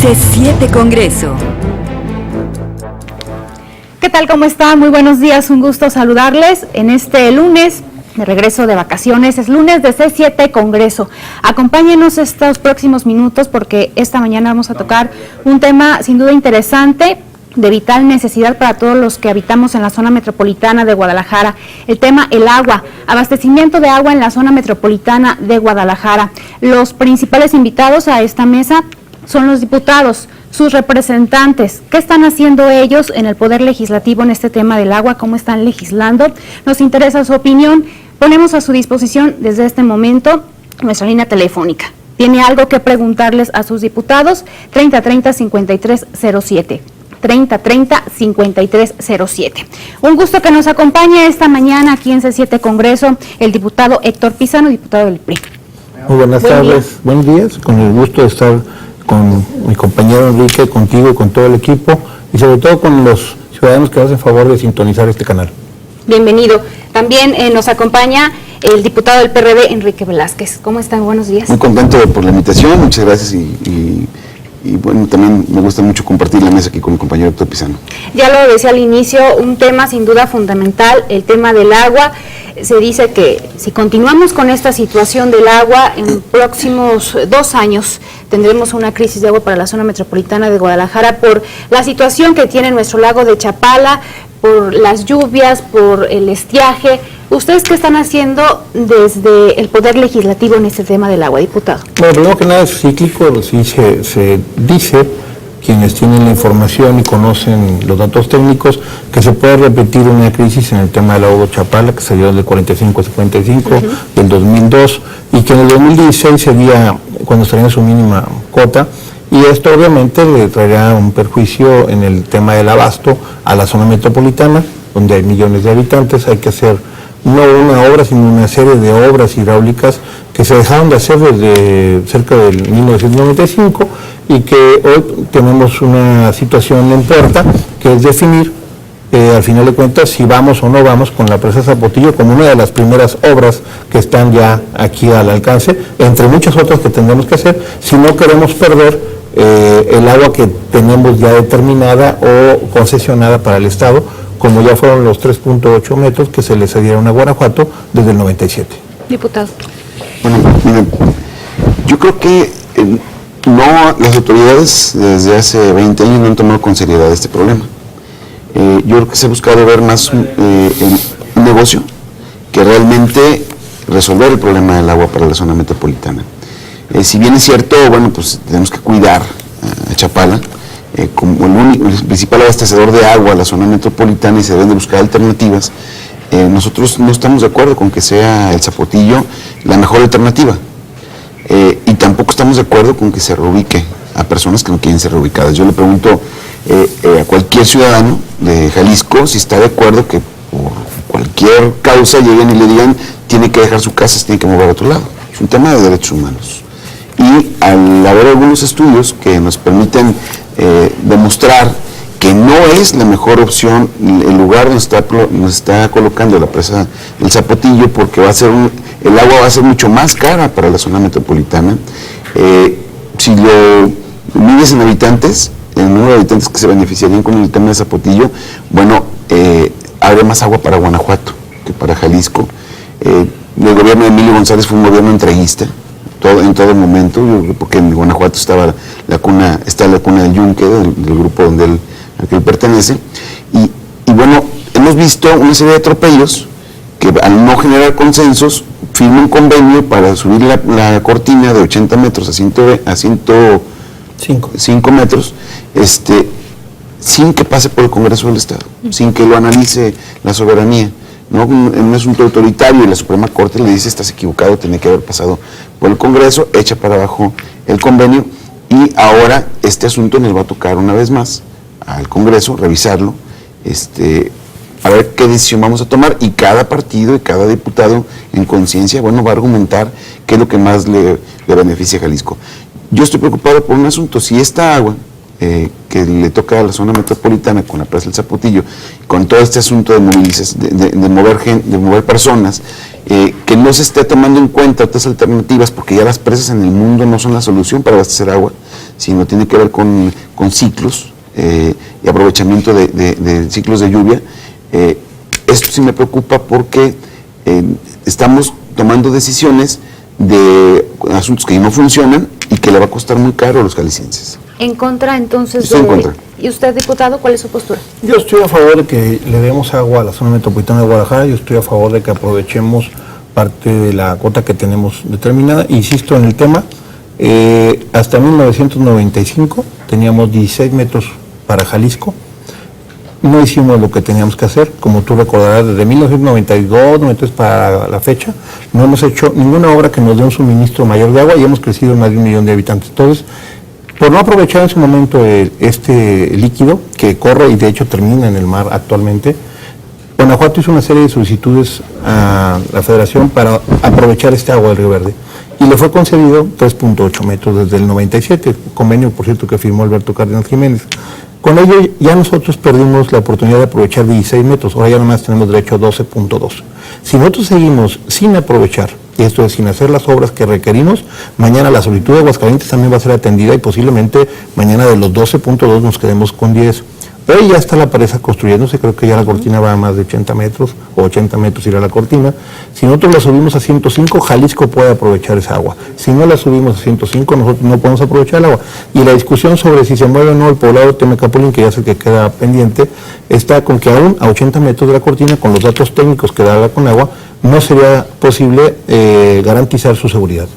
C7 Congreso. ¿Qué tal? ¿Cómo están? Muy buenos días, un gusto saludarles en este lunes de regreso de vacaciones. Es lunes de C7 Congreso. Acompáñenos estos próximos minutos porque esta mañana vamos a tocar un tema sin duda interesante, de vital necesidad para todos los que habitamos en la zona metropolitana de Guadalajara. El tema, el agua, abastecimiento de agua en la zona metropolitana de Guadalajara. Los principales invitados a esta mesa son los diputados, sus representantes. ¿Qué están haciendo ellos en el Poder Legislativo en este tema del agua? ¿Cómo están legislando? Nos interesa su opinión. Ponemos a su disposición desde este momento nuestra línea telefónica. ¿Tiene algo que preguntarles a sus diputados? 3030-5307. 3030-5307. Un gusto que nos acompañe esta mañana aquí en C7 Congreso el diputado Héctor Pizano, diputado del PRI. Muy buenas tardes, buenos días, con el gusto de estar con mi compañero Enrique, contigo y con todo el equipo, y sobre todo con los ciudadanos que hacen favor de sintonizar este canal. Bienvenido. También nos acompaña el diputado del PRD, Enrique Velázquez. ¿Cómo están? Buenos días. Muy contento por la invitación, muchas gracias y bueno, también me gusta mucho compartir la mesa aquí con mi compañero Héctor Pizano. Ya lo decía al inicio, un tema sin duda fundamental, el tema del agua. Se dice que si continuamos con esta situación del agua, en próximos 2 años tendremos una crisis de agua para la zona metropolitana de Guadalajara por la situación que tiene nuestro lago de Chapala, por las lluvias, por el estiaje. ¿Ustedes qué están haciendo desde el Poder Legislativo en este tema del agua, diputado? Bueno, primero que nada es cíclico, sí se dice, quienes tienen la información y conocen los datos técnicos, que se puede repetir una crisis en el tema del lago de Chapala, que se dio del 45 a 55, del 2002, y que en el 2016 sería cuando estaría en su mínima cota, y esto obviamente le traerá un perjuicio en el tema del abasto a la zona metropolitana, donde hay millones de habitantes. Hay que hacer no una obra, sino una serie de obras hidráulicas que se dejaron de hacer desde cerca del 1995 y que hoy tenemos una situación en puerta, que es definir, al final de cuentas, si vamos o no vamos con la presa Zapotillo como una de las primeras obras que están ya aquí al alcance, entre muchas otras que tendremos que hacer, si no queremos perder el agua que tenemos ya determinada o concesionada para el Estado, como ya fueron los 3.8 metros que se le cedieron a Guanajuato desde el 97. Diputado. Bueno, miren, yo creo que las autoridades desde hace 20 años no han tomado con seriedad este problema. Yo creo que se ha buscado ver más un negocio que realmente resolver el problema del agua para la zona metropolitana. Si bien es cierto, bueno, pues tenemos que cuidar a Chapala como el principal abastecedor de agua a la zona metropolitana y se deben de buscar alternativas. Nosotros no estamos de acuerdo con que sea el Zapotillo la mejor alternativa y tampoco estamos de acuerdo con que se reubique a personas que no quieren ser reubicadas. Yo le pregunto a cualquier ciudadano de Jalisco si está de acuerdo que por cualquier causa lleguen y le digan tiene que dejar su casa, se tiene que mover a otro lado. Es un tema de derechos humanos. Y al haber algunos estudios que nos permiten demostrar que no es la mejor opción el lugar donde nos está colocando la presa del Zapotillo, porque el agua va a ser mucho más cara para la zona metropolitana. Si lo mides en habitantes, el número de habitantes que se beneficiarían con el tema del Zapotillo, bueno, habría más agua para Guanajuato que para Jalisco. El gobierno de Emilio González fue un gobierno entreguista en todo momento, porque en Guanajuato está la cuna del Yunque, del grupo al que él pertenece, y bueno, hemos visto una serie de atropellos que al no generar consensos, firma un convenio para subir la cortina de 80 metros a 105 metros, sin que pase por el Congreso del Estado, sin que lo analice la soberanía. ¿No? En un asunto autoritario y la Suprema Corte le dice estás equivocado, tiene que haber pasado por el Congreso, echa para abajo el convenio y ahora este asunto nos va a tocar una vez más al Congreso, revisarlo, a ver qué decisión vamos a tomar y cada partido y cada diputado en conciencia, bueno, va a argumentar qué es lo que más le beneficia a Jalisco. Yo estoy preocupado por un asunto, si esta agua que le toca a la zona metropolitana con la presa del Zapotillo, con todo este asunto de mover personas, que no se esté tomando en cuenta otras alternativas, porque ya las presas en el mundo no son la solución para abastecer agua, sino tiene que ver con ciclos y aprovechamiento de ciclos de lluvia. Esto sí me preocupa porque estamos tomando decisiones de asuntos que no funcionan y que le va a costar muy caro a los jaliscienses. En contra, entonces, Estoy en contra. ¿Y usted, diputado, cuál es su postura? Yo estoy a favor de que le demos agua a la zona metropolitana de Guadalajara, yo estoy a favor de que aprovechemos parte de la cuota que tenemos determinada. Insisto en el tema, hasta 1995 teníamos 16 metros para Jalisco, no hicimos lo que teníamos que hacer, como tú recordarás, desde 1992, 93 para la fecha, no hemos hecho ninguna obra que nos dé un suministro mayor de agua y hemos crecido en más de 1 millón de habitantes. Entonces, por no aprovechar en su momento este líquido que corre y de hecho termina en el mar actualmente, Guanajuato hizo una serie de solicitudes a la Federación para aprovechar este agua del Río Verde y le fue concedido 3.8 metros desde el 97, convenio por cierto que firmó Alberto Cárdenas Jiménez. Con ello ya nosotros perdimos la oportunidad de aprovechar 16 metros, ahora ya nomás tenemos derecho a 12.2. Si nosotros seguimos sin aprovechar, y esto es sin hacer las obras que requerimos, mañana la solicitud de Aguascalientes también va a ser atendida y posiblemente mañana de los 12.2 nos quedemos con 10. Hoy ya está la presa construyéndose, creo que ya la cortina va a más de 80 metros, o 80 metros irá la cortina. Si nosotros la subimos a 105, Jalisco puede aprovechar esa agua. Si no la subimos a 105, nosotros no podemos aprovechar el agua. Y la discusión sobre si se mueve o no el poblado de Temecapulín, que ya es el que queda pendiente, está con que aún a 80 metros de la cortina, con los datos técnicos que da la Conagua, no sería posible garantizar su seguridad.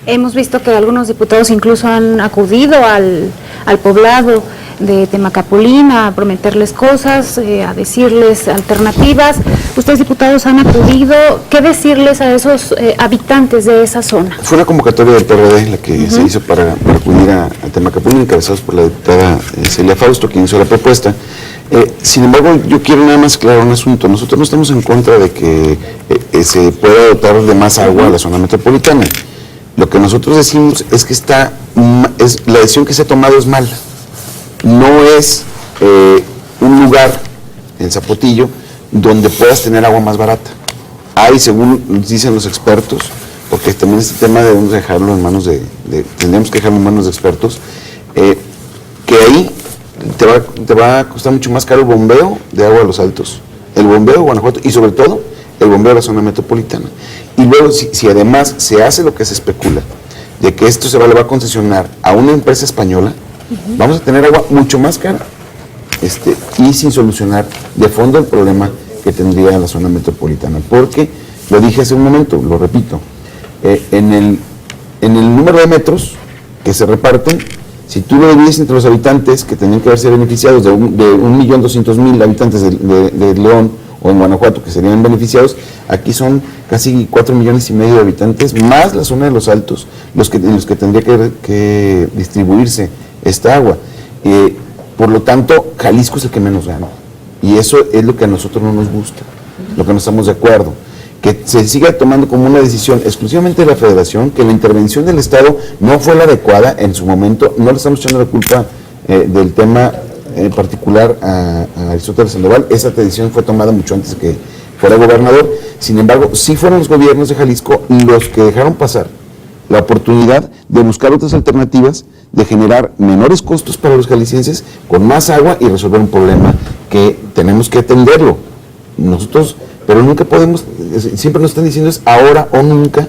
Hemos visto que algunos diputados incluso han acudido al poblado de Temecapulín a prometerles cosas, a decirles alternativas. Ustedes, diputados, han acudido. ¿Qué decirles a esos habitantes de esa zona? Fue una convocatoria del PRD la que se hizo para acudir a Temecapulín, encabezados por la diputada Celia Fausto, quien hizo la propuesta. Sin embargo, yo quiero nada más aclarar un asunto. Nosotros no estamos en contra de que se pueda dotar de más agua a la zona metropolitana. Lo que nosotros decimos es que la decisión que se ha tomado es mala. No es un lugar, en Zapotillo, donde puedas tener agua más barata. Hay, según nos dicen los expertos, porque también este tema debemos dejarlo en manos tendríamos que dejarlo en manos de expertos, que ahí te va a costar mucho más caro el bombeo de agua a los Altos, el bombeo de Guanajuato y sobre todo el bombeo de la zona metropolitana. Y luego, si además se hace lo que se especula, de que esto le va a concesionar a una empresa española, vamos a tener agua mucho más cara y sin solucionar de fondo el problema que tendría la zona metropolitana. Porque, lo dije hace un momento, lo repito, en el número de metros que se reparten, si tú lo divides entre los habitantes que tendrían que haberse beneficiados de 1.200.000 habitantes de León o en Guanajuato que serían beneficiados, aquí son casi 4,5 millones de habitantes, más la zona de los Altos, en los que tendría que distribuirse esta agua. Por lo tanto, Jalisco es el que menos gana. Y eso es lo que a nosotros no nos gusta, lo que no estamos de acuerdo. Que se siga tomando como una decisión exclusivamente de la Federación, que la intervención del Estado no fue la adecuada en su momento, no le estamos echando la culpa del tema en particular a Aristóteles Sandoval. Esa decisión fue tomada mucho antes de que fuera gobernador. Sin embargo, sí fueron los gobiernos de Jalisco los que dejaron pasar la oportunidad de buscar otras alternativas, de generar menores costos para los jaliscienses, con más agua y resolver un problema que tenemos que atenderlo. Nosotros, pero nunca podemos, siempre nos están diciendo es ahora o nunca,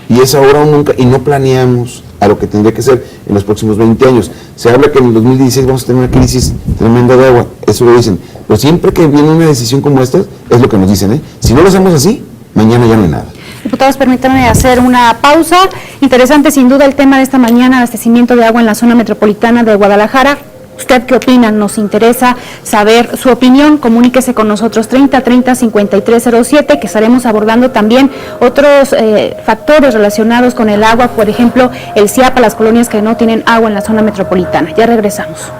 y es ahora o nunca, y no planeamos a lo que tendría que ser en los próximos 20 años. Se habla que en el 2016 vamos a tener una crisis tremenda de agua, eso lo dicen, pero siempre que viene una decisión como esta, es lo que nos dicen, si no lo hacemos así, mañana ya no hay nada. Diputados, permítanme hacer una pausa. Interesante sin duda el tema de esta mañana, abastecimiento de agua en la zona metropolitana de Guadalajara. ¿Usted qué opina? Nos interesa saber su opinión. Comuníquese con nosotros 3030-5307, que estaremos abordando también otros factores relacionados con el agua, por ejemplo, el CIAP a las colonias que no tienen agua en la zona metropolitana. Ya regresamos.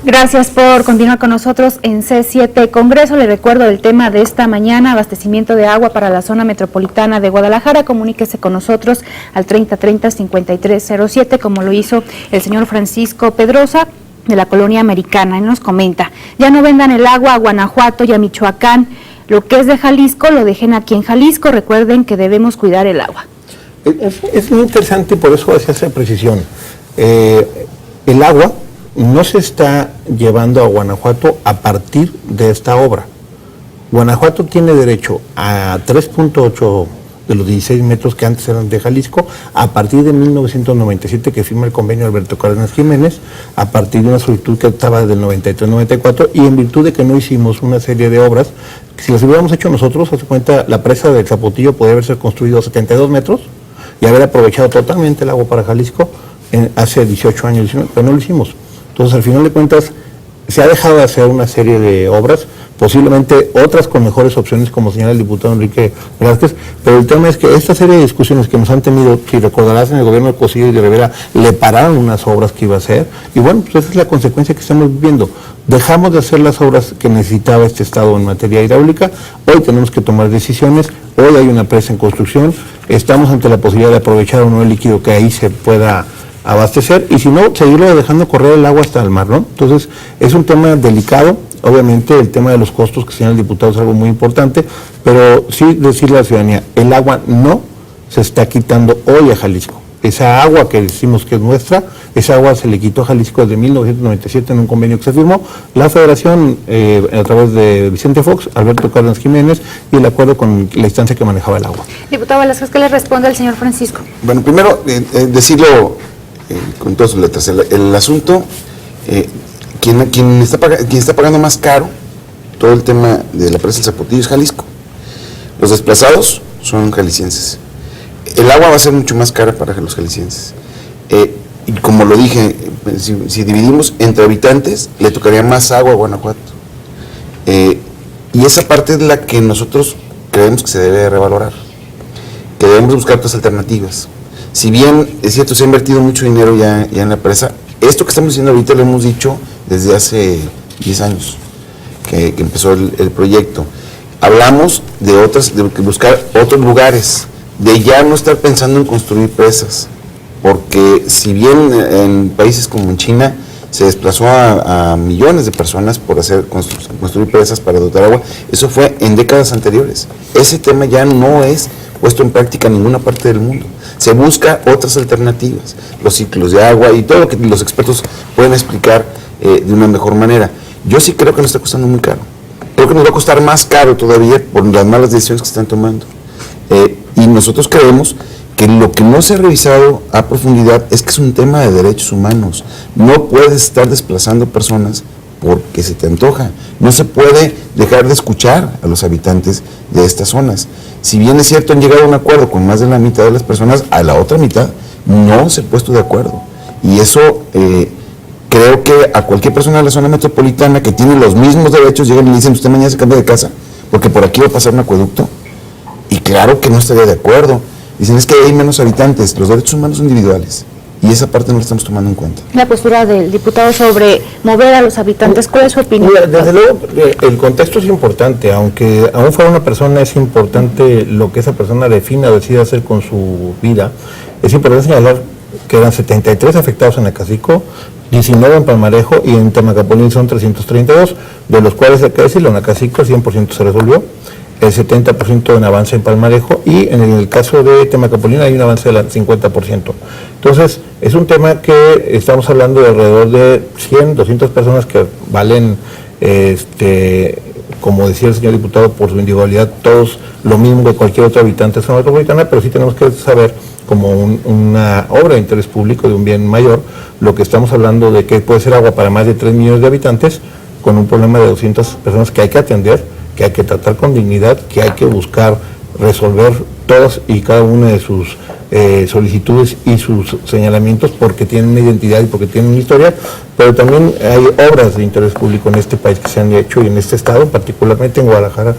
Gracias por continuar con nosotros en C7 Congreso. Le recuerdo el tema de esta mañana, abastecimiento de agua para la zona metropolitana de Guadalajara. Comuníquese con nosotros al 3030-5307, como lo hizo el señor Francisco Pedrosa de la Colonia Americana. Él nos comenta, ya no vendan el agua a Guanajuato y a Michoacán. Lo que es de Jalisco, lo dejen aquí en Jalisco. Recuerden que debemos cuidar el agua. Es muy interesante y por eso hacía esa precisión. El agua no se está llevando a Guanajuato a partir de esta obra. Guanajuato tiene derecho a 3.8 de los 16 metros que antes eran de Jalisco, a partir de 1997 que firma el convenio Alberto Cárdenas Jiménez, a partir de una solicitud que estaba desde el 93-94 y en virtud de que no hicimos una serie de obras, si las hubiéramos hecho nosotros, hace cuenta, la presa del Zapotillo podría haberse construido a 72 metros y haber aprovechado totalmente el agua para Jalisco hace 18 años, pero no lo hicimos. Entonces, al final de cuentas, se ha dejado de hacer una serie de obras, posiblemente otras con mejores opciones, como señala el diputado Enrique Velázquez, pero el tema es que esta serie de discusiones que nos han tenido, si recordarás, en el gobierno de Cosío y de Rivera, le pararon unas obras que iba a hacer, y bueno, pues esa es la consecuencia que estamos viviendo. Dejamos de hacer las obras que necesitaba este Estado en materia hidráulica, hoy tenemos que tomar decisiones, hoy hay una presa en construcción, estamos ante la posibilidad de aprovechar o no el líquido que ahí se pueda abastecer, y si no, seguirlo dejando correr el agua hasta el mar, ¿no? Entonces, es un tema delicado. Obviamente el tema de los costos que señala el diputado es algo muy importante, pero sí decirle a la ciudadanía, el agua no se está quitando hoy a Jalisco. Esa agua que decimos que es nuestra, esa agua se le quitó a Jalisco desde 1997 en un convenio que se firmó, la Federación a través de Vicente Fox, Alberto Cárdenas Jiménez y el acuerdo con la instancia que manejaba el agua. Diputado Velázquez, ¿qué le responde al señor Francisco? Bueno, primero decirlo con todas sus letras, el asunto... Quien está pagando más caro todo el tema de la presa del Zapotillo es Jalisco. Los desplazados son jaliscienses. El agua va a ser mucho más cara para los jaliscienses. Y como lo dije, si dividimos entre habitantes, le tocaría más agua a Guanajuato. Y esa parte es la que nosotros creemos que se debe revalorar, que debemos buscar otras alternativas. Si bien es cierto, se ha invertido mucho dinero ya en la presa, esto que estamos diciendo ahorita lo hemos dicho desde hace 10 años que empezó el proyecto. Hablamos de buscar otros lugares, de ya no estar pensando en construir presas, porque si bien en países como en China se desplazó a millones de personas por construir presas para dotar agua, eso fue en décadas anteriores. Ese tema ya no es puesto en práctica en ninguna parte del mundo. Se busca otras alternativas, los ciclos de agua y todo lo que los expertos pueden explicar de una mejor manera. Yo sí creo que nos está costando muy caro. Creo que nos va a costar más caro todavía por las malas decisiones que se están tomando. Y nosotros creemos que lo que no se ha revisado a profundidad es que es un tema de derechos humanos. No puedes estar desplazando personas porque se te antoja. No se puede dejar de escuchar a los habitantes de estas zonas. Si bien es cierto, han llegado a un acuerdo con más de la mitad de las personas, a la otra mitad no se ha puesto de acuerdo. Y eso creo que a cualquier persona de la zona metropolitana que tiene los mismos derechos, llegan y le dicen, usted mañana se cambia de casa, porque por aquí va a pasar un acueducto. Y claro que no estaría de acuerdo. Dicen, es que hay menos habitantes, los derechos humanos son individuales. Y esa parte no la estamos tomando en cuenta. La postura del diputado sobre mover a los habitantes, ¿cuál es su opinión? Desde luego, el contexto es importante, aunque aún fuera una persona, es importante lo que esa persona defina o decida hacer con su vida. Es importante señalar que eran 73 afectados en Acacico, 19 en Palmarejo y en Temacapulín son 332, de los cuales hay que decirlo, en Acacico el 100% se resolvió, el 70% en avance en Palmarejo y en el caso de Temacapulín hay un avance del 50%. Entonces, es un tema que estamos hablando de alrededor de 100, 200 personas que valen, como decía el señor diputado, por su individualidad, todos lo mismo que cualquier otro habitante de zona metropolitana, pero sí tenemos que saber, como una obra de interés público, de un bien mayor, lo que estamos hablando de que puede ser agua para más de 3 millones de habitantes, con un problema de 200 personas que hay que atender, que hay que tratar con dignidad, que hay que buscar resolver todas y cada una de sus solicitudes y sus señalamientos porque tienen una identidad y porque tienen una historia, pero también hay obras de interés público en este país que se han hecho y en este estado, particularmente en Guadalajara,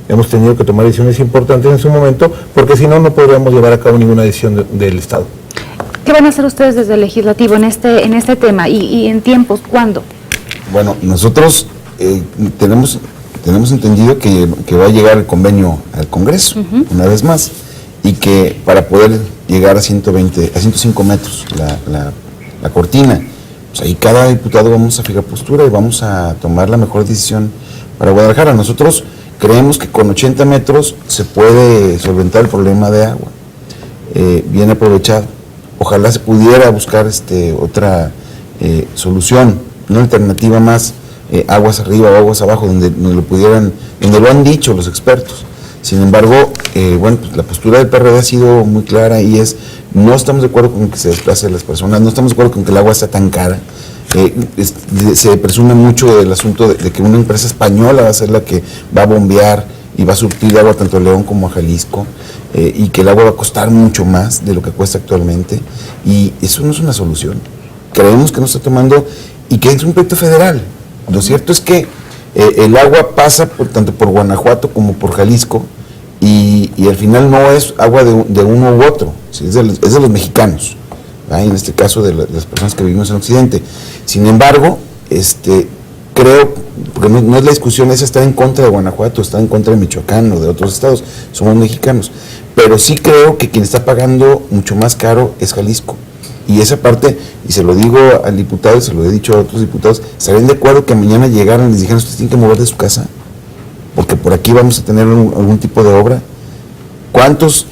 hemos tenido que tomar decisiones importantes en su momento porque si no, no podríamos llevar a cabo ninguna decisión del Estado. ¿Qué van a hacer ustedes desde el Legislativo en este tema y en tiempos? ¿Cuándo? Bueno, nosotros tenemos entendido que va a llegar el convenio al Congreso, una vez más, y que para poder llegar a 105 metros la cortina, pues ahí cada diputado vamos a fijar postura y vamos a tomar la mejor decisión para Guadalajara. Nosotros creemos que con 80 metros se puede solventar el problema de agua. bien aprovechado. Ojalá se pudiera buscar otra solución, una alternativa más, aguas arriba o aguas abajo, donde lo han dicho los expertos. Sin embargo, pues la postura del PRD ha sido muy clara y no estamos de acuerdo con que se desplacen las personas, no estamos de acuerdo con que el agua sea tan cara. Se presume mucho del asunto de que una empresa española va a ser la que va a bombear y va a surtir agua tanto a León como a Jalisco, y que el agua va a costar mucho más de lo que cuesta actualmente, y eso no es una solución. Creemos que no está tomando, y que es un proyecto federal. Lo cierto es que el agua pasa tanto por Guanajuato como por Jalisco, y al final no es agua de uno u otro, ¿sí? Es de los mexicanos, ¿verdad? En este caso de las personas que vivimos en Occidente. Sin embargo, creo, porque no es la discusión, es estar en contra de Guanajuato, estar en contra de Michoacán o de otros estados, somos mexicanos, pero sí creo que quien está pagando mucho más caro es Jalisco. Y esa parte, y se lo digo al diputado, y se lo he dicho a otros diputados, ¿estarían de acuerdo que mañana llegaran y les dijeran, ustedes tienen que mover de su casa? Porque por aquí vamos a tener algún tipo de obra. ¿Cuántos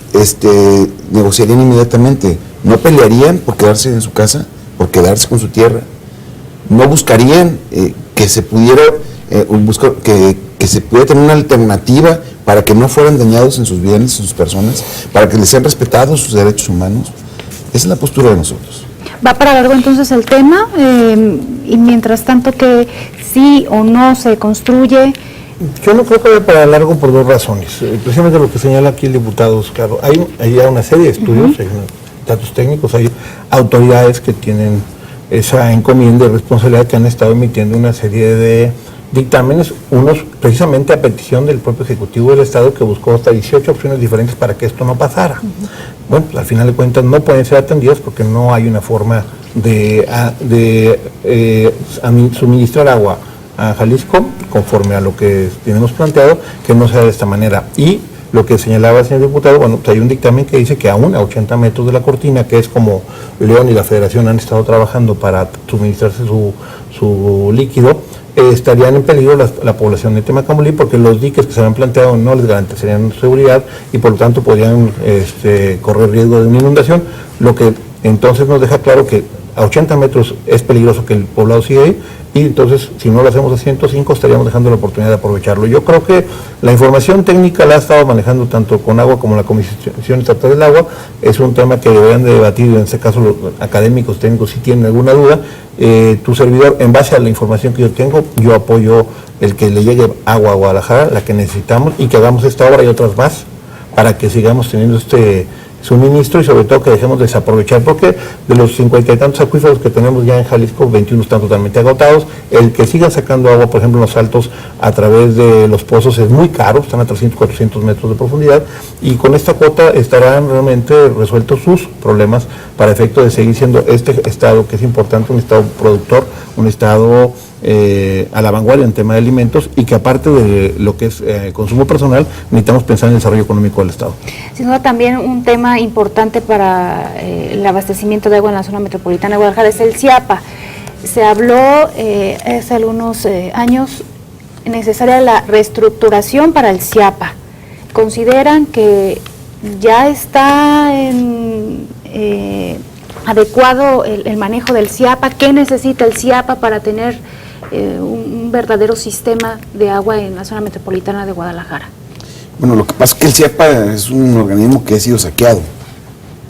negociarían inmediatamente? ¿No pelearían por quedarse en su casa, por quedarse con su tierra? ¿No buscarían que se pudiera que se pudiera tener una alternativa para que no fueran dañados en sus bienes, en sus personas, para que les sean respetados sus derechos humanos? Esa es la postura de nosotros. ¿Va para largo entonces el tema? Y mientras tanto, que sí o no se construye. Yo no creo que vaya para largo por dos razones. Precisamente lo que señala aquí el diputado Oscar. Hay ya una serie de estudios, hay datos técnicos, hay autoridades que tienen esa encomienda y responsabilidad, que han estado emitiendo una serie de dictámenes, unos precisamente a petición del propio Ejecutivo del Estado, que buscó hasta 18 opciones diferentes para que esto no pasara. Bueno, pues al final de cuentas no pueden ser atendidas porque no hay una forma de suministrar agua a Jalisco conforme a lo que tenemos planteado, que no sea de esta manera. Y lo que señalaba el señor diputado, bueno, pues hay un dictamen que dice que aún a 80 metros de la cortina, que es como León y la Federación han estado trabajando para suministrarse su líquido, estarían en peligro la población de Temacamulí, porque los diques que se habían planteado no les garantizarían seguridad y por lo tanto podrían correr riesgo de una inundación, lo que entonces nos deja claro que a 80 metros es peligroso que el poblado siga ahí, y entonces si no lo hacemos a 105 estaríamos dejando la oportunidad de aprovecharlo. Yo creo que la información técnica la ha estado manejando tanto con agua como la Comisión Estatal del Agua. Es un tema que deberían de debatir, en este caso los académicos, técnicos, si tienen alguna duda. Tu servidor, en base a la información que yo tengo, yo apoyo el que le llegue agua a Guadalajara, la que necesitamos, y que hagamos esta obra y otras más para que sigamos teniendo suministro, y sobre todo que dejemos de desaprovechar, porque de los 50 y tantos acuíferos que tenemos ya en Jalisco, 21 están totalmente agotados. El que siga sacando agua, por ejemplo, en los altos a través de los pozos es muy caro, están a 300, 400 metros de profundidad, y con esta cuota estarán realmente resueltos sus problemas para efecto de seguir siendo este estado, que es importante, un estado productor, un estado a la vanguardia en tema de alimentos, y que aparte de lo que es consumo personal, necesitamos pensar en el desarrollo económico del estado. Sin duda, también un tema importante para el abastecimiento de agua en la zona metropolitana de Guadalajara es el CIAPA. Se habló hace algunos años necesaria la reestructuración para el CIAPA. ¿Consideran que ya está adecuado el manejo del CIAPA? ¿Qué necesita el CIAPA para tener un verdadero sistema de agua en la zona metropolitana de Guadalajara? Bueno, lo que pasa es que el CIAPA es un organismo que ha sido saqueado,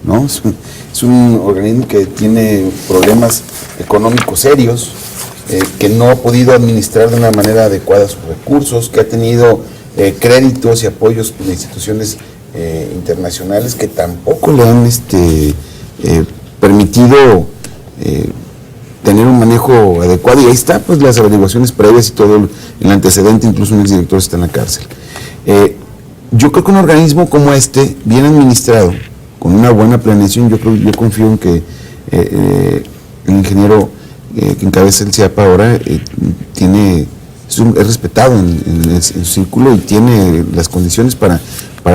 ¿no? Es un organismo que tiene problemas económicos serios, que no ha podido administrar de una manera adecuada sus recursos, que ha tenido créditos y apoyos de instituciones internacionales que tampoco le han permitido tener un manejo adecuado, y ahí está pues las averiguaciones previas y todo el antecedente, incluso un exdirector está en la cárcel. Yo creo que un organismo como este, bien administrado, con una buena planeación, yo confío en que el ingeniero que encabeza el CIAPA ahora es respetado en su círculo y tiene las condiciones para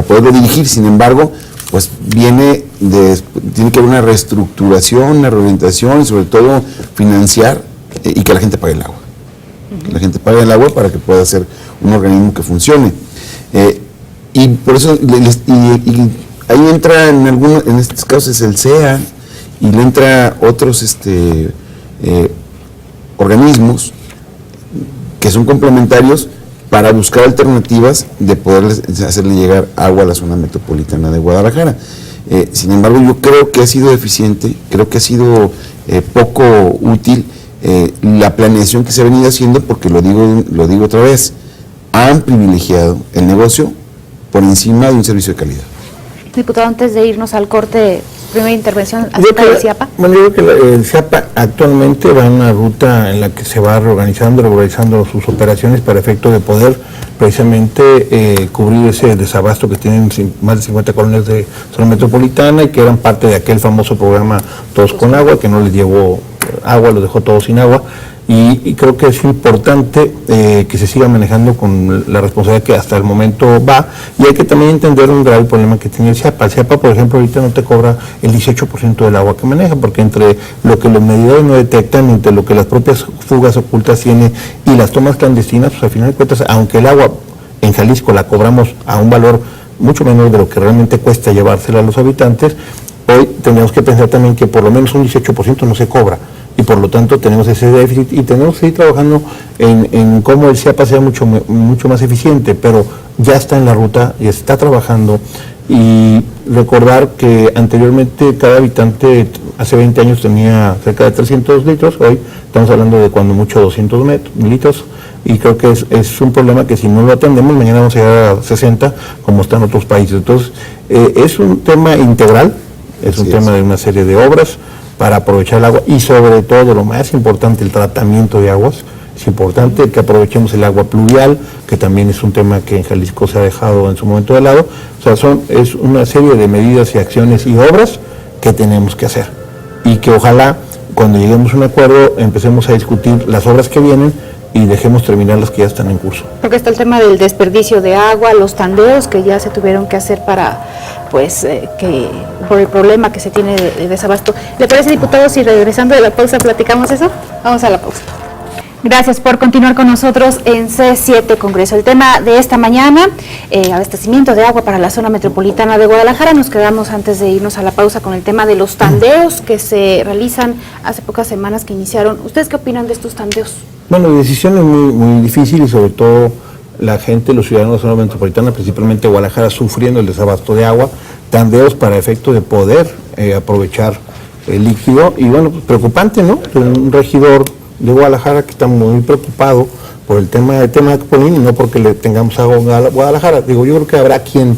poderlo dirigir. Sin embargo, pues tiene que haber una reestructuración, una reorientación y sobre todo financiar y que la gente pague el agua. Que la gente pague el agua para que pueda ser un organismo que funcione. Y por eso ahí entra en estos casos es el CEA y le entra otros organismos que son complementarios para buscar alternativas de poder hacerle llegar agua a la zona metropolitana de Guadalajara. Sin embargo, yo creo que ha sido deficiente, creo que ha sido poco útil la planeación que se ha venido haciendo, porque lo digo otra vez, han privilegiado el negocio por encima de un servicio de calidad. Diputado, antes de irnos al corte, primera intervención acerca del CIAPA. Bueno, yo creo que el CIAPA actualmente va en una ruta en la que se va regularizando sus operaciones para efecto de poder precisamente cubrir ese desabasto que tienen más de 50 colonias de zona metropolitana y que eran parte de aquel famoso programa Todos con Agua, que no les llegó agua, los dejó todos sin agua. Y creo que es importante que se siga manejando con la responsabilidad que hasta el momento va, y hay que también entender un grave problema que tiene el CIAPA. El CIAPA, por ejemplo, ahorita no te cobra el 18% del agua que maneja, porque entre lo que los medidores no detectan, entre lo que las propias fugas ocultas tienen y las tomas clandestinas, pues al final de cuentas, aunque el agua en Jalisco la cobramos a un valor mucho menor de lo que realmente cuesta llevársela a los habitantes, hoy tendríamos que pensar también que por lo menos un 18% no se cobra. Y por lo tanto tenemos ese déficit y tenemos que seguir trabajando en cómo el CIAPA sea mucho más eficiente, pero ya está en la ruta, ya está trabajando. Y recordar que anteriormente cada habitante hace 20 años tenía cerca de 300 litros, hoy estamos hablando de cuando mucho 200 litros, y creo que es un problema que si no lo atendemos mañana vamos a llegar a 60 como están otros países. Entonces es un tema integral, es un tema de una serie de obras para aprovechar el agua y sobre todo, lo más importante, el tratamiento de aguas. Es importante que aprovechemos el agua pluvial, que también es un tema que en Jalisco se ha dejado en su momento de lado. O sea, es una serie de medidas y acciones y obras que tenemos que hacer. Y que ojalá, cuando lleguemos a un acuerdo, empecemos a discutir las obras que vienen y dejemos terminar las que ya están en curso. Porque está el tema del desperdicio de agua, los tandeos que ya se tuvieron que hacer para, que por el problema que se tiene de desabasto. ¿Le parece, diputado, si regresando de la pausa platicamos eso? Vamos a la pausa. Gracias por continuar con nosotros en C7 Congreso. El tema de esta mañana, abastecimiento de agua para la zona metropolitana de Guadalajara. Nos quedamos antes de irnos a la pausa con el tema de los tandeos que se realizan hace pocas semanas que iniciaron. ¿Ustedes qué opinan de estos tandeos? Bueno, la decisión es muy difícil y sobre todo la gente, los ciudadanos de la zona metropolitana, principalmente Guadalajara, sufriendo el desabasto de agua, tandeos para efecto de poder aprovechar el líquido. Y bueno, pues, preocupante, ¿no? Un regidor de Guadalajara que está muy preocupado por el tema de Capulín y no porque le tengamos agua a Guadalajara. Digo, yo creo que habrá quien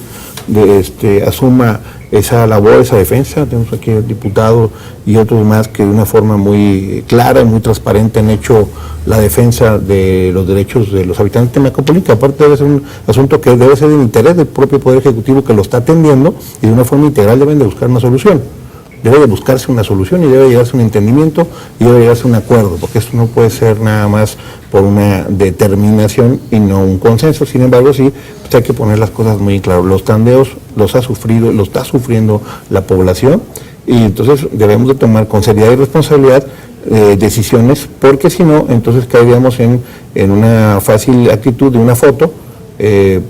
asuma esa labor, esa defensa. Tenemos aquí el diputado y otros más que de una forma muy clara y muy transparente han hecho la defensa de los derechos de los habitantes de Temacapulín, que aparte debe ser un asunto que debe ser de interés del propio Poder Ejecutivo que lo está atendiendo, y de una forma integral deben de buscar una solución. Debe de buscarse una solución y debe llegarse a un entendimiento y debe llegarse a un acuerdo, porque esto no puede ser nada más por una determinación y no un consenso. Sin embargo, sí, pues hay que poner las cosas muy claras. Los tandeos los está sufriendo la población, y entonces debemos de tomar con seriedad y responsabilidad decisiones, porque si no, entonces caeríamos en una fácil actitud de una foto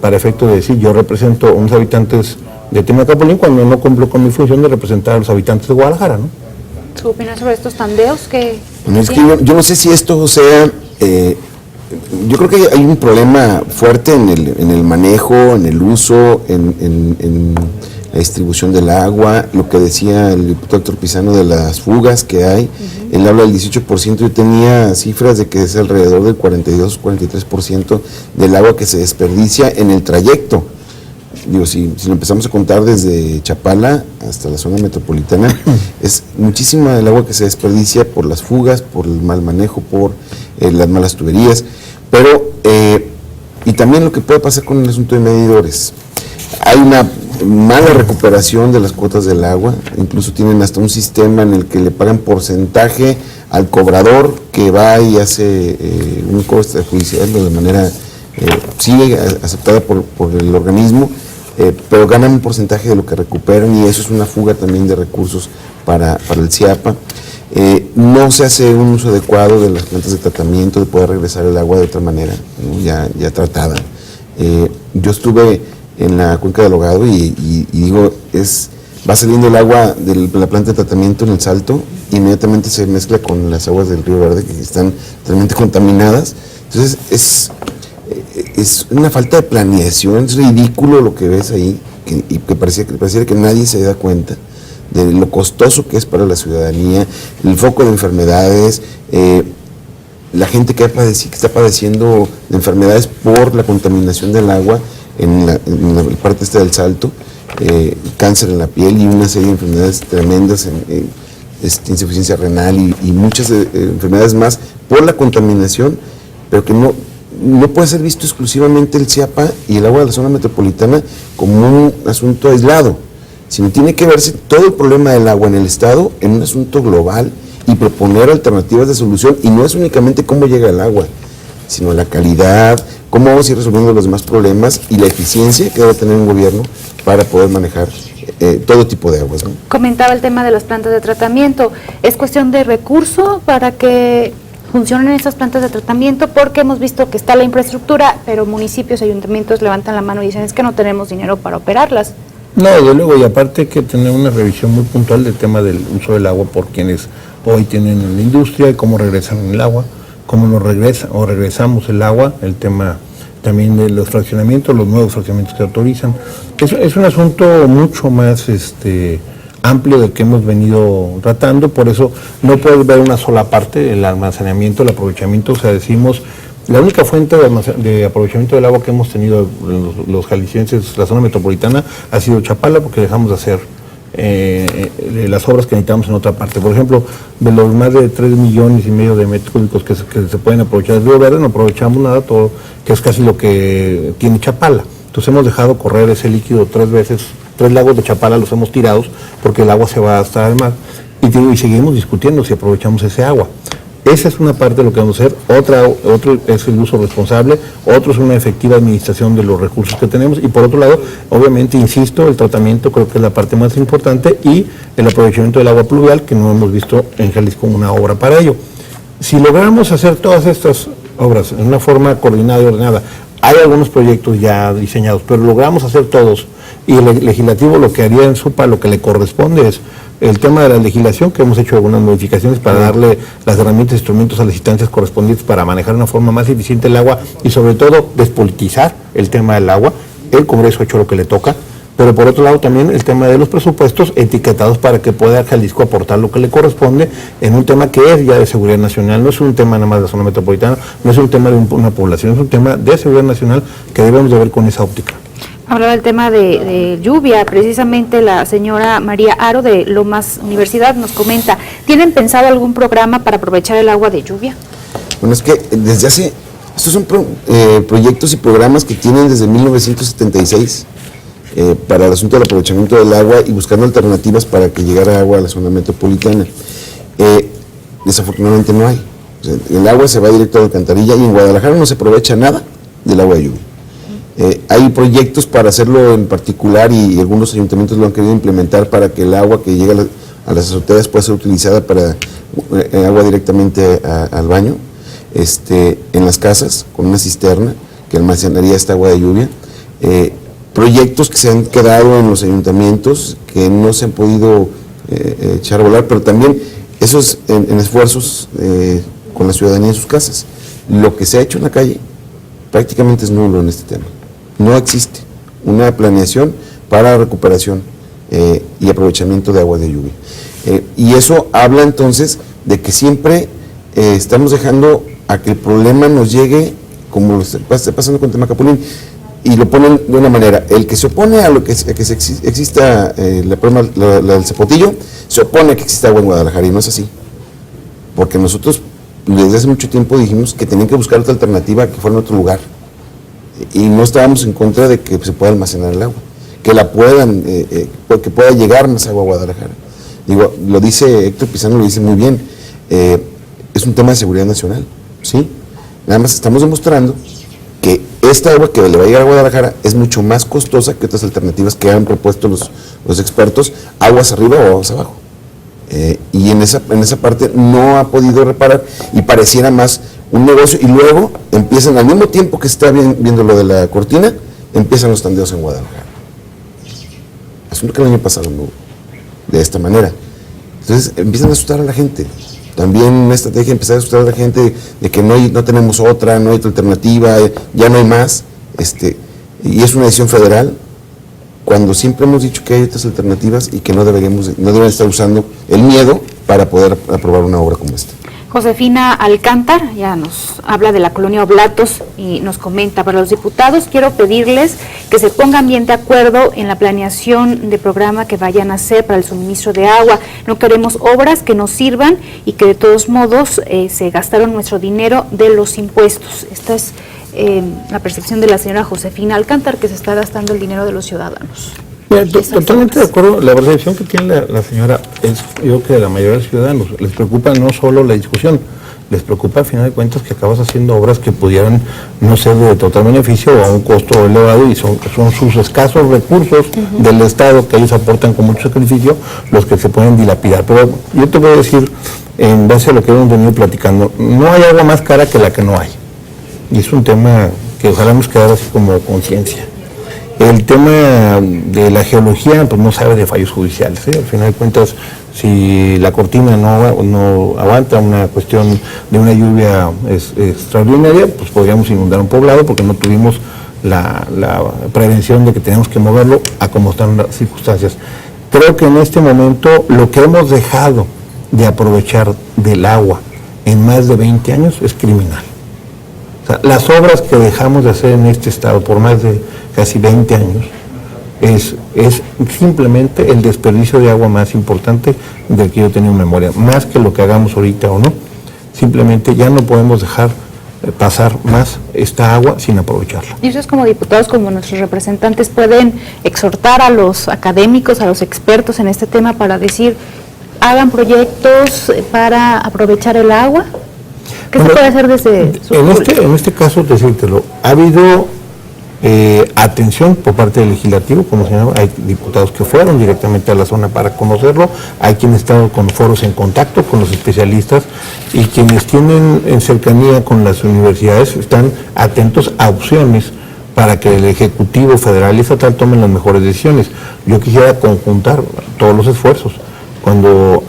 para efecto de decir yo represento a unos habitantes de Temacapulín cuando no cumplo con mi función de representar a los habitantes de Guadalajara, ¿no? ¿Su opinión sobre estos tandeos? Bueno, es que yo no sé si esto sea... yo creo que hay un problema fuerte en el manejo, en el uso, en la distribución del agua, lo que decía el diputado Héctor Pizano de las fugas que hay. Él habla del 18%, yo tenía cifras de que es alrededor del 42-43% del agua que se desperdicia en el trayecto. Digo, si lo empezamos a contar desde Chapala hasta la zona metropolitana, es muchísima el agua que se desperdicia por las fugas, por el mal manejo, por las malas tuberías, pero y también lo que puede pasar con el asunto de medidores. Hay una mala recuperación de las cuotas del agua, incluso tienen hasta un sistema en el que le pagan porcentaje al cobrador que va y hace un cobro extrajudicial de manera sigue aceptada por el organismo, pero ganan un porcentaje de lo que recuperan, y eso es una fuga también de recursos para el CIAPA. No se hace un uso adecuado de las plantas de tratamiento, de poder regresar el agua de otra manera, ¿no? ya tratada. Yo estuve en la cuenca del Ahogado y digo, va saliendo el agua de la planta de tratamiento en el Salto, inmediatamente se mezcla con las aguas del Río Verde que están totalmente contaminadas. Entonces es una falta de planeación, es ridículo lo que ves ahí, y que pareciera que nadie se da cuenta de lo costoso que es para la ciudadanía, el foco de enfermedades, la gente que está padeciendo de enfermedades por la contaminación del agua en la parte esta del Salto, cáncer en la piel y una serie de enfermedades tremendas, insuficiencia renal y muchas enfermedades más por la contaminación, pero que no puede ser visto exclusivamente el Chiapa y el agua de la zona metropolitana como un asunto aislado, sino tiene que verse todo el problema del agua en el Estado en un asunto global y proponer alternativas de solución, y no es únicamente cómo llega el agua, sino la calidad, cómo vamos a ir resolviendo los demás problemas y la eficiencia que debe tener un gobierno para poder manejar todo tipo de aguas, ¿no? Comentaba el tema de las plantas de tratamiento. ¿Es cuestión de recurso para que funcionen esas plantas de tratamiento? Porque hemos visto que está la infraestructura, pero municipios, ayuntamientos levantan la mano y dicen es que no tenemos dinero para operarlas. No, de luego, y aparte hay que tener una revisión muy puntual del tema del uso del agua por quienes hoy tienen en la industria y cómo regresan el agua, cómo nos regresa o regresamos el agua, el tema también de los fraccionamientos, los nuevos fraccionamientos que autorizan. Es un asunto mucho más amplio del que hemos venido tratando, por eso no puedes ver una sola parte, el almacenamiento, el aprovechamiento, o sea, decimos, la única fuente de aprovechamiento del agua que hemos tenido los jaliscienses, la zona metropolitana, ha sido Chapala, porque dejamos de hacer las obras que necesitamos en otra parte. Por ejemplo, de los más de 3,5 millones de metros cúbicos que se pueden aprovechar del Río Verde, no aprovechamos nada, todo, que es casi lo que tiene Chapala. Entonces hemos dejado correr ese líquido 3 veces, 3 lagos de Chapala los hemos tirado porque el agua se va hasta el mar y seguimos discutiendo si aprovechamos ese agua. Esa es una parte de lo que vamos a hacer, otro es el uso responsable, otro es una efectiva administración de los recursos que tenemos y por otro lado, obviamente, insisto, el tratamiento creo que es la parte más importante y el aprovechamiento del agua pluvial, que no hemos visto en Jalisco una obra para ello. Si logramos hacer todas estas obras en una forma coordinada y ordenada, hay algunos proyectos ya diseñados, pero logramos hacer todos y el legislativo lo que haría en SUPA, lo que le corresponde es el tema de la legislación, que hemos hecho algunas modificaciones para darle las herramientas e instrumentos a las instancias correspondientes para manejar de una forma más eficiente el agua y sobre todo despolitizar el tema del agua. El Congreso ha hecho lo que le toca, pero por otro lado también el tema de los presupuestos etiquetados para que pueda Jalisco aportar lo que le corresponde en un tema que es ya de seguridad nacional, no es un tema nada más de la zona metropolitana, no es un tema de una población, es un tema de seguridad nacional que debemos de ver con esa óptica. Hablaba del tema de lluvia, precisamente la señora María Aro de Lomas Universidad nos comenta, ¿tienen pensado algún programa para aprovechar el agua de lluvia? Bueno, es que desde estos son proyectos y programas que tienen desde 1976 para el asunto del aprovechamiento del agua y buscando alternativas para que llegara agua a la zona metropolitana. Desafortunadamente no hay. O sea, el agua se va directo a la alcantarilla y en Guadalajara no se aprovecha nada del agua de lluvia. Hay proyectos para hacerlo en particular y algunos ayuntamientos lo han querido implementar para que el agua que llega a las azoteas pueda ser utilizada para agua directamente al baño, en las casas, con una cisterna que almacenaría esta agua de lluvia. Proyectos que se han quedado en los ayuntamientos que no se han podido echar a volar, pero también esos en esfuerzos con la ciudadanía en sus casas. Lo que se ha hecho en la calle prácticamente es nulo en este tema. No existe una planeación para recuperación y aprovechamiento de agua de lluvia. Y eso habla entonces de que siempre estamos dejando a que el problema nos llegue como lo está pasando con Temacapulín, y lo ponen de una manera: el que se opone a lo que exista la del Zapotillo, se opone a que exista agua en Guadalajara, y no es así. Porque nosotros desde hace mucho tiempo dijimos que tenían que buscar otra alternativa que fuera en otro lugar. Y no estábamos en contra de que se pueda almacenar el agua, que la puedan, que pueda llegar más agua a Guadalajara. Digo, lo dice Héctor Pizano, lo dice muy bien, es un tema de seguridad nacional, ¿sí? Nada más estamos demostrando que esta agua que le va a llegar a Guadalajara es mucho más costosa que otras alternativas que han propuesto los expertos, aguas arriba o aguas abajo. Y en esa parte no ha podido reparar y pareciera más un negocio, y luego empiezan al mismo tiempo que se está viendo lo de la cortina, empiezan los tandeos en Guadalajara. Asunto que el año pasado no, de esta manera. Entonces empiezan a asustar a la gente. También una estrategia empezar a asustar a la gente de que no tenemos otra, no hay otra alternativa, ya no hay más, y es una decisión federal, cuando siempre hemos dicho que hay otras alternativas y que no deben estar usando el miedo para poder aprobar una obra como esta. Josefina Alcántar ya nos habla de la colonia Oblatos y nos comenta: para los diputados quiero pedirles que se pongan bien de acuerdo en la planeación de programa que vayan a hacer para el suministro de agua. No queremos obras que nos sirvan y que de todos modos se gastaron nuestro dinero de los impuestos. Esta es la percepción de la señora Josefina Alcántar, que se está gastando el dinero de los ciudadanos. Totalmente de acuerdo. La percepción que tiene la señora es, yo creo que la mayoría de los ciudadanos les preocupa no solo la discusión, les preocupa al final de cuentas que acabas haciendo obras que pudieran no ser de total beneficio o a un costo elevado, y son sus escasos recursos del Estado que ellos aportan con mucho sacrificio los que se pueden dilapidar. Pero yo te voy a decir, en base a lo que hemos venido platicando, no hay agua más cara que la que no hay. Y es un tema que ojalá nos quedara así como conciencia. El tema de la geología, pues no sabe de fallos judiciales, ¿eh? Al final de cuentas, si la cortina no aguanta una cuestión de una lluvia extraordinaria, pues podríamos inundar un poblado porque no tuvimos la prevención de que tenemos que moverlo a cómo están las circunstancias. Creo que en este momento lo que hemos dejado de aprovechar del agua en más de 20 años es criminal. O sea, las obras que dejamos de hacer en este estado por más de casi 20 años es simplemente el desperdicio de agua más importante del que yo he tenido memoria, más que lo que hagamos ahorita o no. Simplemente ya no podemos dejar pasar más esta agua sin aprovecharla. Y ustedes como diputados, como nuestros representantes, pueden exhortar a los académicos, a los expertos en este tema para decir, hagan proyectos para aprovechar el agua. ¿Qué se puede hacer desde su en este caso, decírtelo, ha habido atención por parte del legislativo, como señalaba, hay diputados que fueron directamente a la zona para conocerlo, hay quienes están con foros en contacto con los especialistas, y quienes tienen en cercanía con las universidades están atentos a opciones para que el Ejecutivo Federal y Estatal tomen las mejores decisiones. Yo quisiera conjuntar todos los esfuerzos.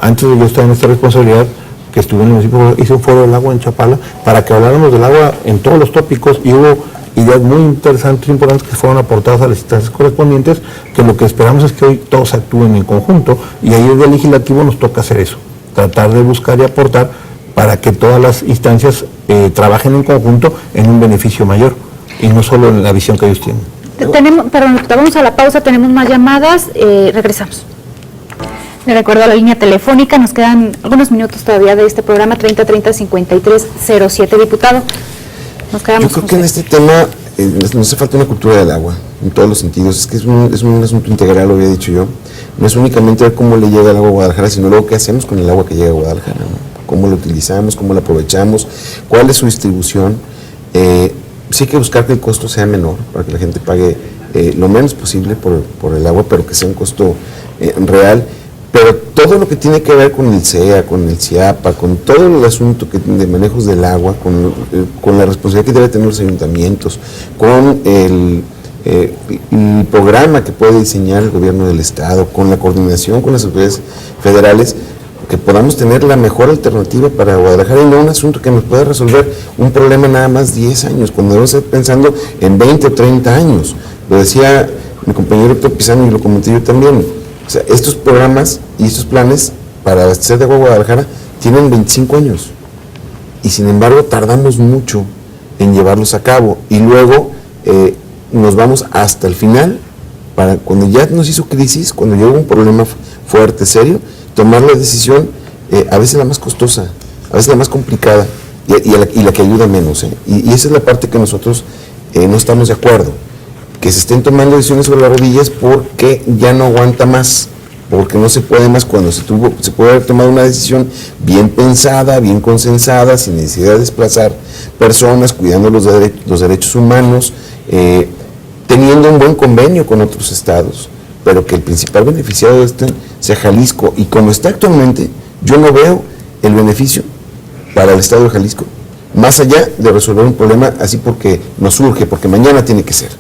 Antes de yo estar en esta responsabilidad, que estuve en el municipio, hice un foro del agua en Chapala para que habláramos del agua en todos los tópicos, y hubo ideas muy interesantes, importantes, que fueron aportadas a las instancias correspondientes, que lo que esperamos es que hoy todos actúen en conjunto, y ahí desde el legislativo nos toca hacer eso, tratar de buscar y aportar para que todas las instancias trabajen en conjunto en un beneficio mayor, y no solo en la visión que ellos tienen. Vamos a la pausa, tenemos más llamadas, regresamos. Le recuerdo la línea telefónica, nos quedan algunos minutos todavía de este programa, 3030-5307, diputado. Nos quedamos. Yo creo que en este tema nos hace falta una cultura del agua, en todos los sentidos. Es que es un asunto integral, lo había dicho yo. No es únicamente ver cómo le llega el agua a Guadalajara, sino luego qué hacemos con el agua que llega a Guadalajara, ¿no? Cómo la utilizamos, cómo la aprovechamos, cuál es su distribución. Sí hay que buscar que el costo sea menor, para que la gente pague lo menos posible por el agua, pero que sea un costo real. Pero todo lo que tiene que ver con el CEA, con el CIAPA, con todo el asunto de manejos del agua, con la responsabilidad que deben tener los ayuntamientos, con el programa que puede diseñar el gobierno del Estado, con la coordinación con las autoridades federales, que podamos tener la mejor alternativa para Guadalajara, y no un asunto que nos pueda resolver un problema nada más 10 años, cuando debemos estar pensando en 20 o 30 años. Lo decía mi compañero Héctor Pizano y lo comenté yo también. O sea, estos programas y estos planes para abastecer de agua a Guadalajara tienen 25 años, y sin embargo tardamos mucho en llevarlos a cabo, y luego nos vamos hasta el final, para cuando ya nos hizo crisis, cuando llegó un problema fuerte, serio, tomar la decisión, a veces la más costosa, a veces la más complicada, y la que ayuda menos. Y esa es la parte que nosotros no estamos de acuerdo, que se estén tomando decisiones sobre las rodillas porque ya no aguanta más, porque no se puede más, cuando se puede haber tomado una decisión bien pensada, bien consensada, sin necesidad de desplazar personas, cuidando los derechos humanos, teniendo un buen convenio con otros estados, pero que el principal beneficiado de esto sea Jalisco. Y como está actualmente, yo no veo el beneficio para el estado de Jalisco, más allá de resolver un problema así porque nos surge, porque mañana tiene que ser.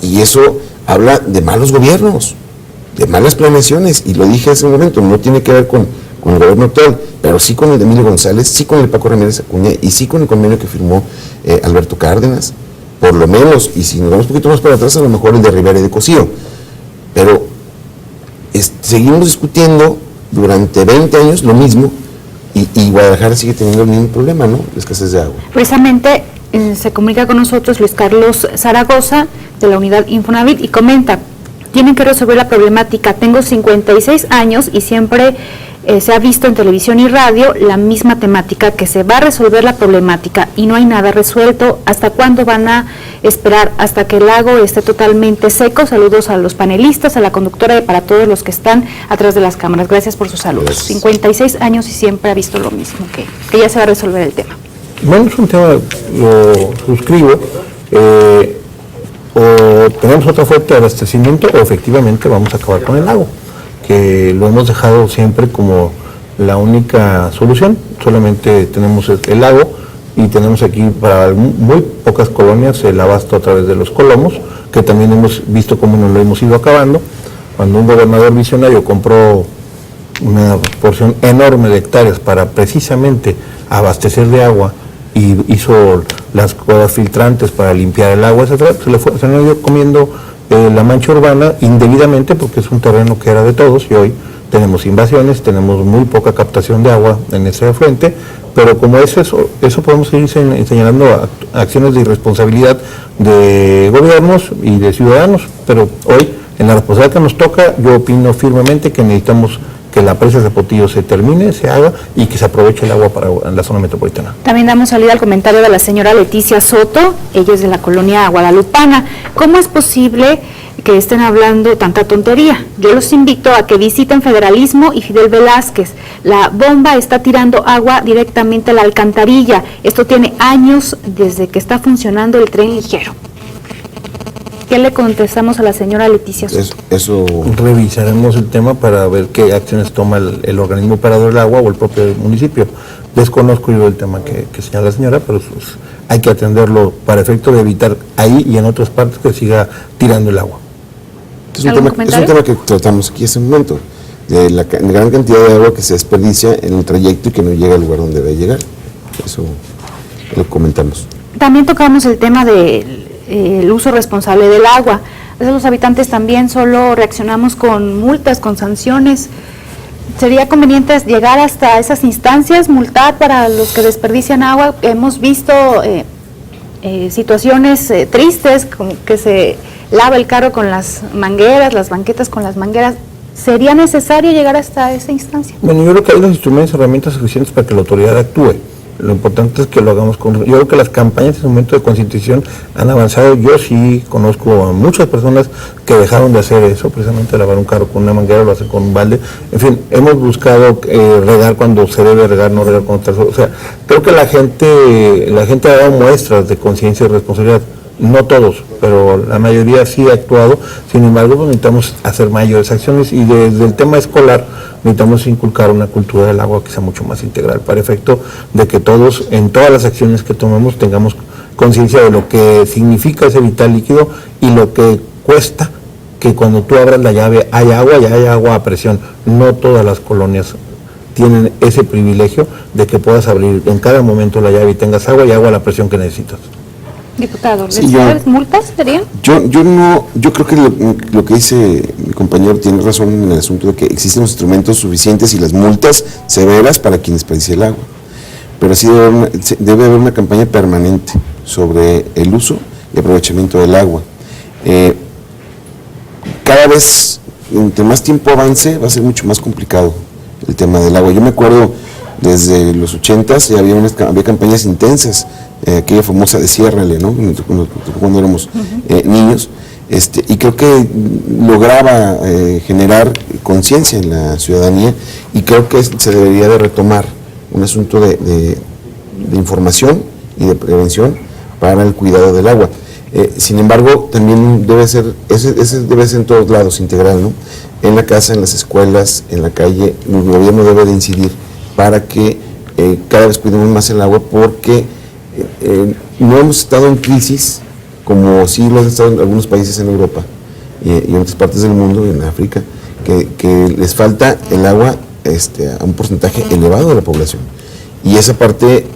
Y eso habla de malos gobiernos, de malas planeaciones, y lo dije hace un momento, no tiene que ver con el gobierno actual, pero sí con el de Emilio González, sí con el Paco Ramírez Acuña y sí con el convenio que firmó Alberto Cárdenas, por lo menos, y si nos vamos un poquito más para atrás, a lo mejor el de Rivera y de Cosío. Pero seguimos discutiendo durante 20 años lo mismo, y Guadalajara sigue teniendo el mismo problema, ¿no? La escasez de agua. Precisamente se comunica con nosotros Luis Carlos Zaragoza, de la unidad Infonavit, y comenta: tienen que resolver la problemática. Tengo 56 años y siempre se ha visto en televisión y radio la misma temática, que se va a resolver la problemática y no hay nada resuelto. ¿Hasta cuándo van a esperar? ¿Hasta que el lago esté totalmente seco? Saludos a los panelistas, a la conductora y para todos los que están atrás de las cámaras. Gracias por sus saludos. Gracias. 56 años y siempre ha visto lo mismo, que ya se va a resolver el tema. Bueno, es un tema, lo suscribo, o tenemos otra fuente de abastecimiento o efectivamente vamos a acabar con el lago, que lo hemos dejado siempre como la única solución. Solamente tenemos el lago y tenemos aquí para muy pocas colonias el abasto a través de los colomos, que también hemos visto cómo nos lo hemos ido acabando. Cuando un gobernador visionario compró una porción enorme de hectáreas para precisamente abastecer de agua y hizo las cuevas filtrantes para limpiar el agua, etcétera, se nos ha ido comiendo la mancha urbana indebidamente, porque es un terreno que era de todos y hoy tenemos invasiones, tenemos muy poca captación de agua en ese frente, pero como es eso podemos seguir señalando acciones de irresponsabilidad de gobiernos y de ciudadanos, pero hoy en la responsabilidad que nos toca, yo opino firmemente que necesitamos que la presa de Zapotillo se termine, se haga y que se aproveche el agua para la zona metropolitana. También damos salida al comentario de la señora Leticia Soto, ella es de la colonia guadalupana. ¿Cómo es posible que estén hablando tanta tontería? Yo los invito a que visiten Federalismo y Fidel Velázquez. La bomba está tirando agua directamente a la alcantarilla. Esto tiene años desde que está funcionando el tren ligero. ¿Qué le contestamos a la señora Leticia Soto? Eso revisaremos el tema para ver qué acciones toma el organismo operador del agua o el propio municipio. Desconozco yo el tema que señala la señora, pero hay que atenderlo para efecto de evitar ahí y en otras partes que siga tirando el agua. es un tema que tratamos aquí hace un momento, de la gran cantidad de agua que se desperdicia en el trayecto y que no llega al lugar donde debe llegar. Eso lo comentamos. También tocamos el tema del uso responsable del agua. A veces los habitantes también solo reaccionamos con multas, con sanciones. ¿Sería conveniente llegar hasta esas instancias, multar para los que desperdician agua? Hemos visto situaciones tristes, como que se lava el carro con las mangueras, las banquetas con las mangueras. ¿Sería necesario llegar hasta esa instancia? Bueno, yo creo que hay los instrumentos y herramientas suficientes para que la autoridad actúe. Lo importante es que lo hagamos con... Yo creo que las campañas en ese momento de concientización han avanzado. Yo sí conozco a muchas personas que dejaron de hacer eso, precisamente lavar un carro con una manguera, lo hacen con un balde. En fin, hemos buscado regar cuando se debe regar, no regar con otras... O sea, creo que la gente ha dado muestras de conciencia y responsabilidad. No todos, pero la mayoría sí ha actuado. Sin embargo, pues necesitamos hacer mayores acciones y desde el tema escolar necesitamos inculcar una cultura del agua que sea mucho más integral, para efecto de que todos, en todas las acciones que tomemos, tengamos conciencia de lo que significa ese vital líquido y lo que cuesta que cuando tú abras la llave hay agua y hay agua a presión. No todas las colonias tienen ese privilegio de que puedas abrir en cada momento la llave y tengas agua y agua a la presión que necesitas. Diputado, Sí, ¿multas serían? Yo creo que lo que dice mi compañero tiene razón en el asunto de que existen los instrumentos suficientes y las multas severas para quien desperdicia el agua. Pero sí debe haber una campaña permanente sobre el uso y aprovechamiento del agua. Cada vez, entre más tiempo avance, va a ser mucho más complicado el tema del agua. Yo me acuerdo desde los 80s ya había campañas intensas, aquella famosa de Ciérrale, ¿no? Cuando éramos niños, y creo que lograba generar conciencia en la ciudadanía, y creo que se debería de retomar un asunto de información y de prevención para el cuidado del agua. Sin embargo, también debe ser, ese debe ser en todos lados, integral, ¿no? En la casa, en las escuelas, en la calle, el gobierno debe de incidir para que cada vez cuidemos más el agua, porque no hemos estado en crisis como sí lo han estado en algunos países en Europa y en otras partes del mundo, en África, que les falta el agua a un porcentaje elevado de la población. Y esa parte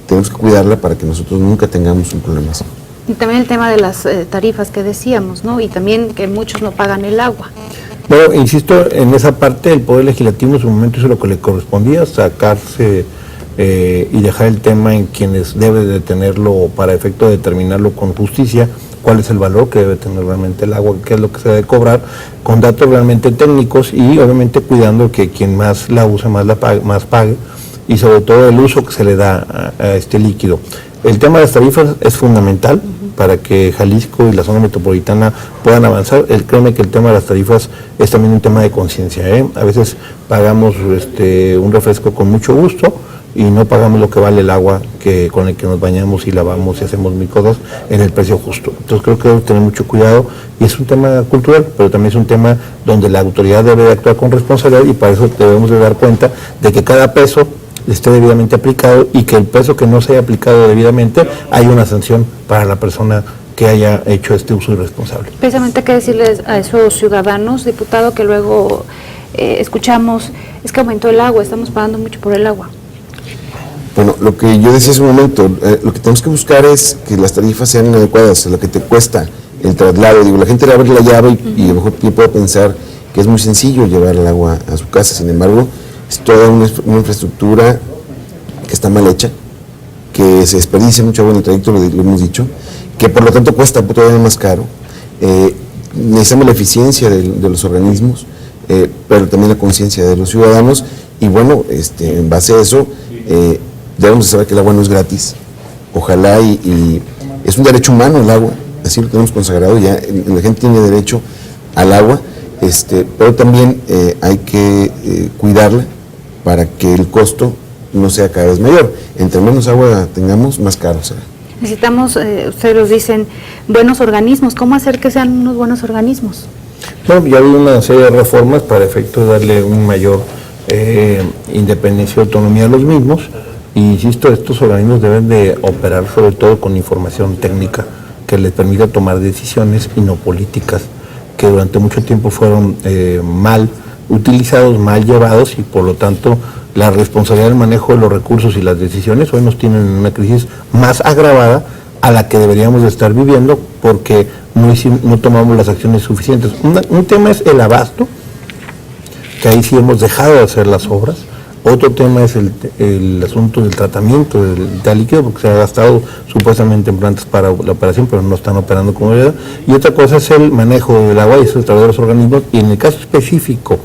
tenemos que cuidarla para que nosotros nunca tengamos un problema así. Y también el tema de las tarifas que decíamos, ¿no? Y también que muchos no pagan el agua. Bueno, insisto, en esa parte el Poder Legislativo en su momento hizo lo que le correspondía, sacarse y dejar el tema en quienes debe de tenerlo para efecto de determinarlo con justicia, cuál es el valor que debe tener realmente el agua, qué es lo que se debe cobrar, con datos realmente técnicos y obviamente cuidando que quien más la use, más pague, y sobre todo el uso que se le da a este líquido. El tema de las tarifas es fundamental para que Jalisco y la zona metropolitana puedan avanzar. Créeme que el tema de las tarifas es también un tema de conciencia, ¿eh? A veces pagamos un refresco con mucho gusto y no pagamos lo que vale el agua con el que nos bañamos y lavamos y hacemos mil cosas en el precio justo. Entonces creo que debemos tener mucho cuidado y es un tema cultural, pero también es un tema donde la autoridad debe de actuar con responsabilidad y para eso debemos de dar cuenta de que cada peso esté debidamente aplicado y que el peso que no se haya aplicado debidamente hay una sanción para la persona que haya hecho este uso irresponsable. Precisamente, ¿qué decirles a esos ciudadanos, diputado, que luego escuchamos, es que aumentó el agua, estamos pagando mucho por el agua? Bueno, lo que yo decía hace un momento, lo que tenemos que buscar es que las tarifas sean adecuadas a lo que te cuesta el traslado. Digo, la gente le abre la llave y a lo mejor puede pensar que es muy sencillo llevar el agua a su casa, sin embargo, es toda una infraestructura que está mal hecha, que se desperdicia mucho agua en el trayecto, lo hemos dicho, que por lo tanto cuesta todavía más caro. Necesitamos la eficiencia de los organismos, pero también la conciencia de los ciudadanos, y bueno, en base a eso, debemos de saber que el agua no es gratis. Ojalá y es un derecho humano el agua, así lo tenemos consagrado, ya la gente tiene derecho al agua, pero también hay que cuidarla para que el costo no sea cada vez mayor. Entre menos agua tengamos, más caro será. Necesitamos, ustedes nos dicen, buenos organismos. ¿Cómo hacer que sean unos buenos organismos? Bueno, ya ha habido una serie de reformas para efecto de darle un mayor independencia y autonomía a los mismos. Y insisto, estos organismos deben de operar sobre todo con información técnica que les permita tomar decisiones y no políticas, que durante mucho tiempo fueron mal utilizados, mal llevados y por lo tanto la responsabilidad del manejo de los recursos y las decisiones hoy nos tienen en una crisis más agravada a la que deberíamos de estar viviendo porque no tomamos las acciones suficientes. Un tema es el abasto, que ahí sí hemos dejado de hacer las obras. Otro tema es el asunto del tratamiento del líquido, porque se ha gastado supuestamente en plantas para la operación, pero no están operando como debe. Y otra cosa es el manejo del agua y eso a través de los organismos. Y en el caso específico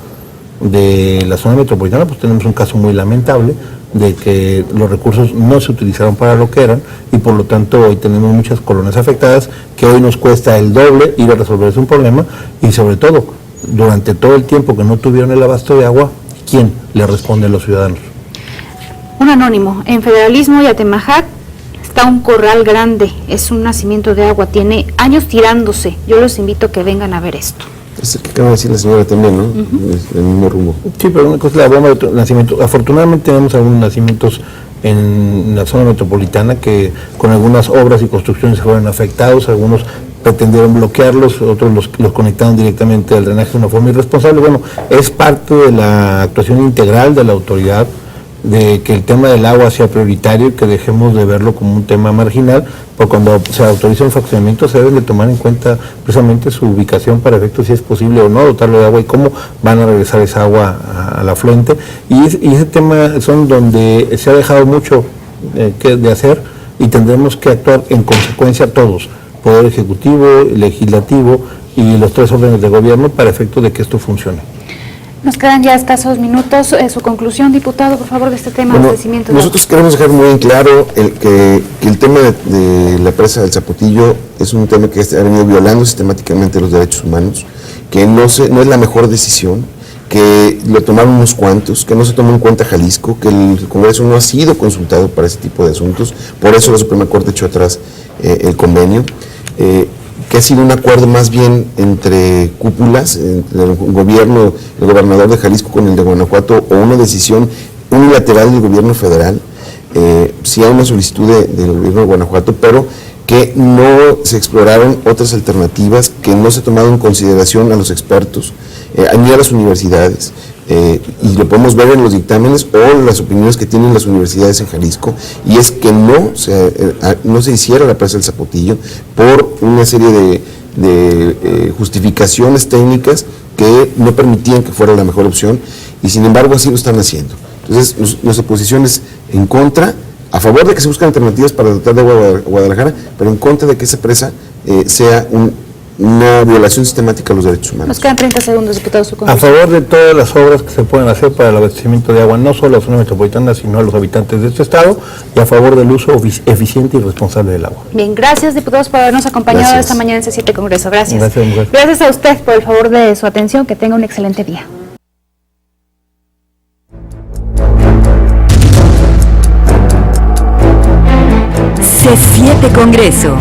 de la zona metropolitana, pues tenemos un caso muy lamentable de que los recursos no se utilizaron para lo que eran y por lo tanto hoy tenemos muchas colonias afectadas que hoy nos cuesta el doble ir a resolver ese problema y sobre todo, durante todo el tiempo que no tuvieron el abasto de agua, ¿quién le responde a los ciudadanos? Un anónimo, en Federalismo y Atemajac está un corral grande, es un nacimiento de agua, tiene años tirándose. Yo los invito a que vengan a ver esto. Es el que acaba de decir la señora también, ¿no? El mismo rumbo. Sí, pero una cosa es la bomba de nacimiento. Afortunadamente tenemos algunos nacimientos en la zona metropolitana que con algunas obras y construcciones fueron afectados, algunos pretendieron bloquearlos, otros los conectaron directamente al drenaje de una forma irresponsable. Bueno, es parte de la actuación integral de la autoridad, de que el tema del agua sea prioritario y que dejemos de verlo como un tema marginal, porque cuando se autoriza un fraccionamiento se debe de tomar en cuenta precisamente su ubicación para efectos si es posible o no dotarlo de agua y cómo van a regresar esa agua a la fuente. Y ese tema son donde se ha dejado mucho de hacer y tendremos que actuar en consecuencia todos, Poder Ejecutivo, Legislativo y los tres órdenes de gobierno para efecto de que esto funcione. Nos quedan ya escasos minutos. Su conclusión, diputado, por favor, de este tema de abastecimiento. Nosotros queremos dejar muy en claro que el tema de la presa del Zapotillo es un tema que ha venido violando sistemáticamente los derechos humanos, que no es la mejor decisión, que lo tomaron unos cuantos, que no se tomó en cuenta Jalisco, que el Congreso no ha sido consultado para ese tipo de asuntos, por eso la Suprema Corte echó atrás el convenio. Que ha sido un acuerdo más bien entre cúpulas, entre el gobierno, el gobernador de Jalisco con el de Guanajuato, o una decisión unilateral del gobierno federal. Sí hay una solicitud del gobierno de Guanajuato, pero que no se exploraron otras alternativas, que no se tomaron en consideración a los expertos, ni a las universidades. Y lo podemos ver en los dictámenes o en las opiniones que tienen las universidades en Jalisco, y es que no se hiciera la presa del Zapotillo por una serie de justificaciones técnicas que no permitían que fuera la mejor opción, y sin embargo así lo están haciendo. Entonces nuestra posición es en contra, a favor de que se busquen alternativas para dotar de agua a Guadalajara, pero en contra de que esa presa sea una violación sistemática a los derechos humanos. Nos quedan 30 segundos, diputado. Su A favor de todas las obras que se pueden hacer para el abastecimiento de agua, no solo a la zona metropolitana, sino a los habitantes de este estado, y a favor del uso eficiente y responsable del agua. Bien, gracias, diputados, por habernos acompañado Gracias. esta mañana en C7 Congreso. Gracias. Gracias, mujer. Gracias a usted por el favor de su atención. Que tenga un excelente día. C7 Congreso.